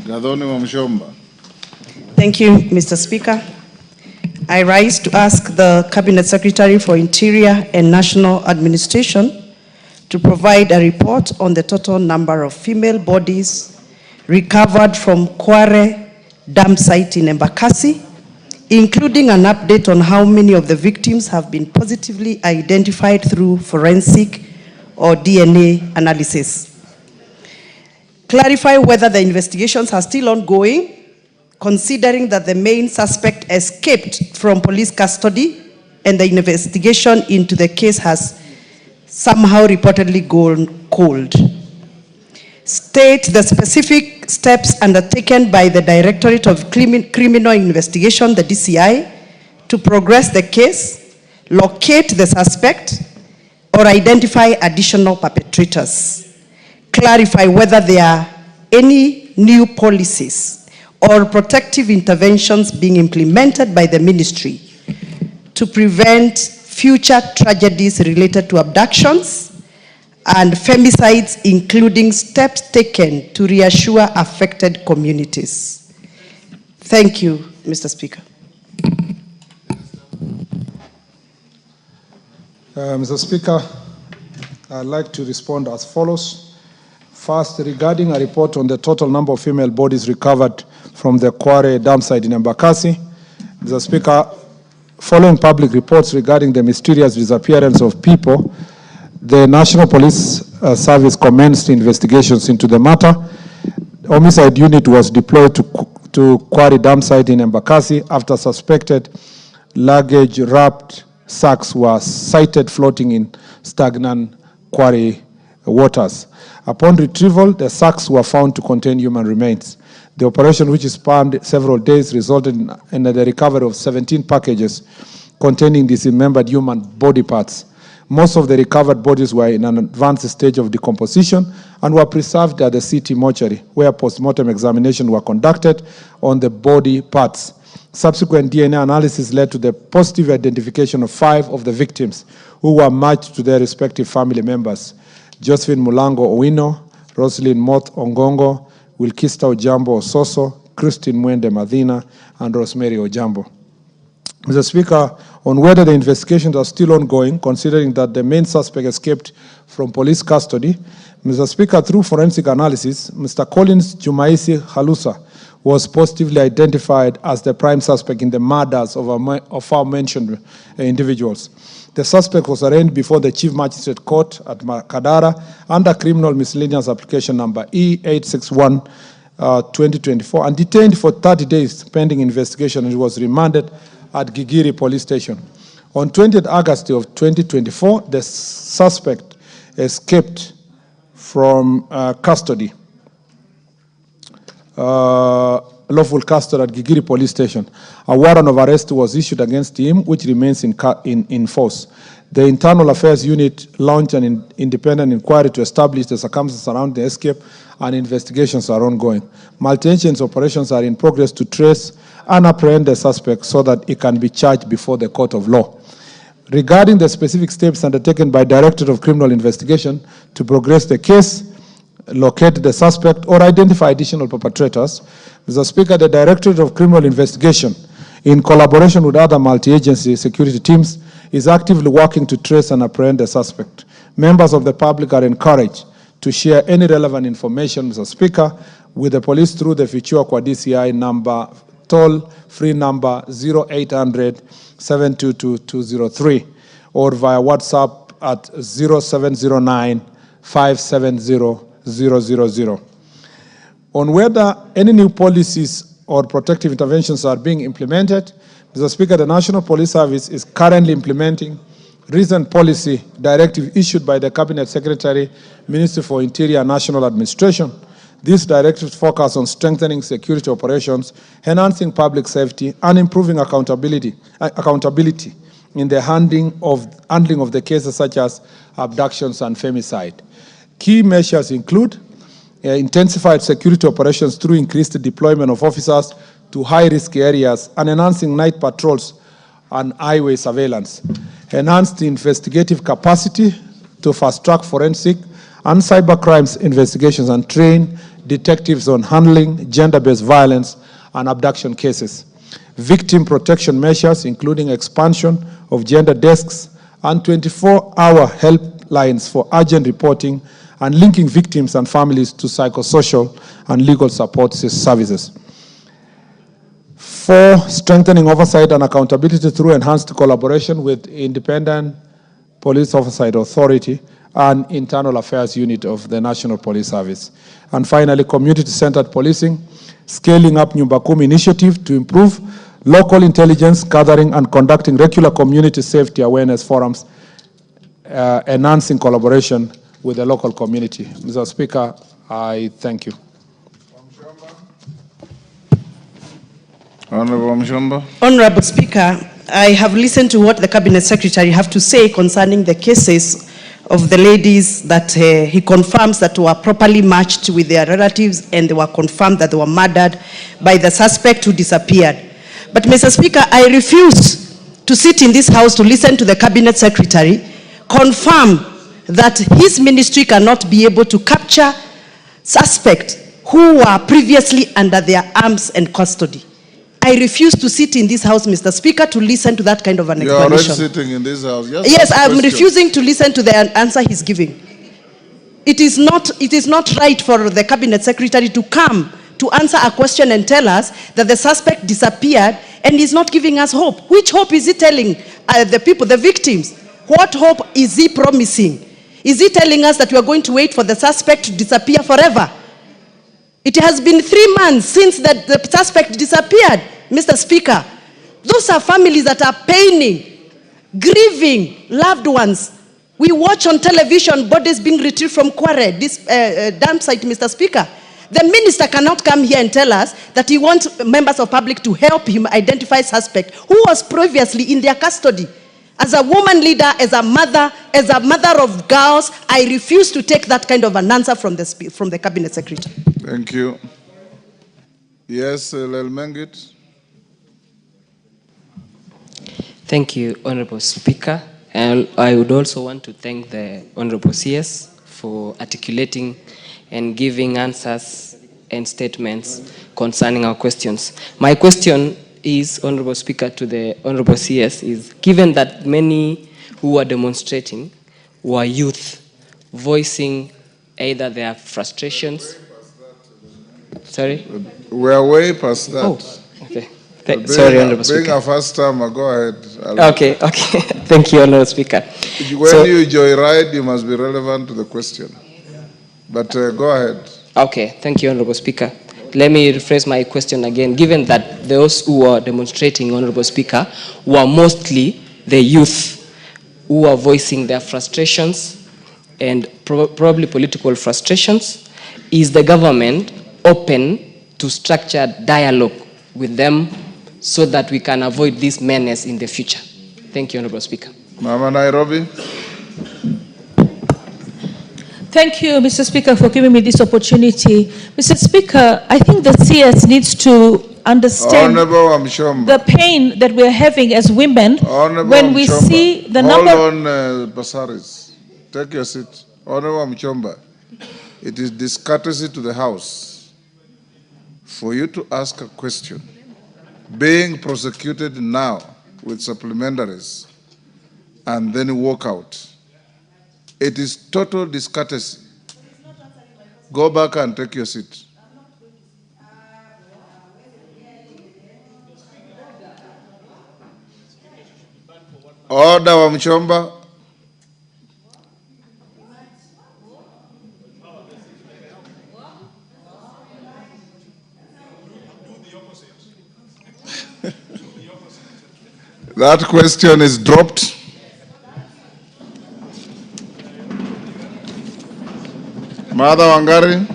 Wamuchomba. Thank you, Mr. Speaker. I rise to ask the Cabinet Secretary for Interior and National Administration to provide a report on the total number of female bodies recovered from Kware dam site in Embakasi, including an update on how many of the victims have been positively identified through forensic or DNA analysis. Clarify whether the investigations are still ongoing, considering that the main suspect escaped from police custody and the investigation into the case has somehow reportedly gone cold. State the specific steps undertaken by the Directorate of Criminal Investigation, the DCI, to progress the case, locate the suspect, or identify additional perpetrators. Clarify whether there are any new policies or protective interventions being implemented by the ministry to prevent future tragedies related to abductions and femicides, including steps taken to reassure affected communities. Thank you, Mr. Speaker. Mr. Speaker, I'd like to respond as follows. First, regarding a report on the total number of female bodies recovered from the Kware dam site in Embakasi, Mr. Speaker, following public reports regarding the mysterious disappearance of people, the National Police Service commenced investigations into the matter. The homicide unit was deployed to Kware dam site in Embakasi after suspected luggage-wrapped sacks were sighted floating in stagnant Kware waters. Upon retrieval, the sacks were found to contain human remains. The operation, which spanned several days, resulted in the recovery of 17 packages containing dismembered human body parts. Most of the recovered bodies were in an advanced stage of decomposition and were preserved at the city mortuary, where post-mortem examinations were conducted on the body parts. Subsequent DNA analysis led to the positive identification of 5 of the victims, who were matched to their respective family members: Josephine Mulango Owino, Roslyn Moth Ongongo, Wilkista Ojambo Ososo, Christine Mwende Madina, and Rosemary Ojambo. Mr. Speaker, on whether the investigations are still ongoing, considering that the main suspect escaped from police custody, Mr. Speaker, through forensic analysis, Mr. Collins Jumaisi Khalusha was positively identified as the prime suspect in the murders of our mentioned individuals. The suspect was arraigned before the Chief Magistrate Court at Makadara under criminal miscellaneous application number E861-2024 and detained for 30 days pending investigation, and he was remanded at Gigiri Police Station. On 20th August of 2024, the suspect escaped from custody, lawful custody at Gigiri Police Station. A warrant of arrest was issued against him, which remains in force. The Internal Affairs Unit launched an independent inquiry to establish the circumstances around the escape, and investigations are ongoing. Multi-agency operations are in progress to trace and apprehend the suspect so that he can be charged before the court of law. Regarding the specific steps undertaken by Directorate of Criminal Investigation to progress the case, locate the suspect, or identify additional perpetrators, Mr. Speaker, the Directorate of Criminal Investigation, in collaboration with other multi-agency security teams, is actively working to trace and apprehend the suspect. Members of the public are encouraged to share any relevant information, Mr. Speaker, with the police through the Fichua Kwa DCI number, toll-free number 0800-722-203, or via WhatsApp at 0709-570-000. On whether any new policies or protective interventions are being implemented, Mr. Speaker, the National Police Service is currently implementing recent policy directive issued by the Cabinet Secretary, Ministry for Interior and National Administration. These directives focus on strengthening security operations, enhancing public safety, and improving accountability in the handling of the cases such as abductions and femicide. Key measures include intensified security operations through increased deployment of officers to high-risk areas and enhancing night patrols and highway surveillance, enhanced investigative capacity to fast-track forensic and cyber crimes investigations, and train detectives on handling gender-based violence and abduction cases, victim protection measures, including expansion of gender desks, and 24-hour helplines for urgent reporting and linking victims and families to psychosocial and legal support services. 4, strengthening oversight and accountability through enhanced collaboration with independent police oversight authority and internal affairs unit of the National Police Service. And finally, community-centered policing, scaling up Nyumba Kumi initiative to improve local intelligence gathering and conducting regular community safety awareness forums, enhancing collaboration with the local community. Mr. Speaker, I thank you. Honorable Wamuchomba. Honorable Speaker, I have listened to what the Cabinet Secretary have to say concerning the cases of the ladies that he confirms that were properly matched with their relatives and they were confirmed that they were murdered by the suspect who disappeared. But Mr. Speaker, I refuse to sit in this house to listen to the Cabinet Secretary confirm that his ministry cannot be able to capture suspects who were previously under their arms and custody. I refuse to sit in this house, Mr. Speaker, to listen to that kind of an explanation. You are already sitting in this house. Yes, I'm refusing to listen to the answer he's giving. It is not right for the Cabinet Secretary to come to answer a question and tell us that the suspect disappeared and is not giving us hope. Which hope is he telling the people, the victims? What hope is he promising? Is he telling us that we are going to wait for the suspect to disappear forever? It has been 3 months since the suspect disappeared, Mr. Speaker. Those are families that are paining, grieving loved ones. We watch on television bodies being retrieved from Kware, this dam site, Mr. Speaker. The minister cannot come here and tell us that he wants members of public to help him identify suspect who was previously in their custody. As a woman leader, as a mother of girls, I refuse to take that kind of an answer from the Cabinet Secretary. Thank you. Yes, Lelmengit. Thank you, Honorable Speaker. And I would also want to thank the Honorable CS for articulating and giving answers and statements concerning our questions. My question is, Honorable Speaker, to the Honorable CS is, given that many who are demonstrating were youth voicing either their frustrations. Sorry? We are way past that. Oh, okay. Sorry, Honorable Speaker. Being a first timer, go ahead. Okay. Thank you, Honorable Speaker. When you joyride, you must be relevant to the question. But go ahead. Okay, thank you, Honorable Speaker. Let me rephrase my question again. Given that those who were demonstrating, Honorable Speaker, were mostly the youth who were voicing their frustrations and probably political frustrations, is the government open to structured dialogue with them so that we can avoid this menace in the future? Thank you, Honorable Speaker. Mama Nairobi. Thank you, Mr. Speaker, for giving me this opportunity. Mr. Speaker, I think the CS needs to understand the pain that we're having as women when we see the number... Hold on, Basaris. Take your seat. Honorable Wamuchomba, it is discourtesy to the House for you to ask a question being prosecuted now with supplementaries and then walk out. It is total discourtesy. Go back and take your seat. Order, Wamuchomba. That question is dropped. Mother Wangari.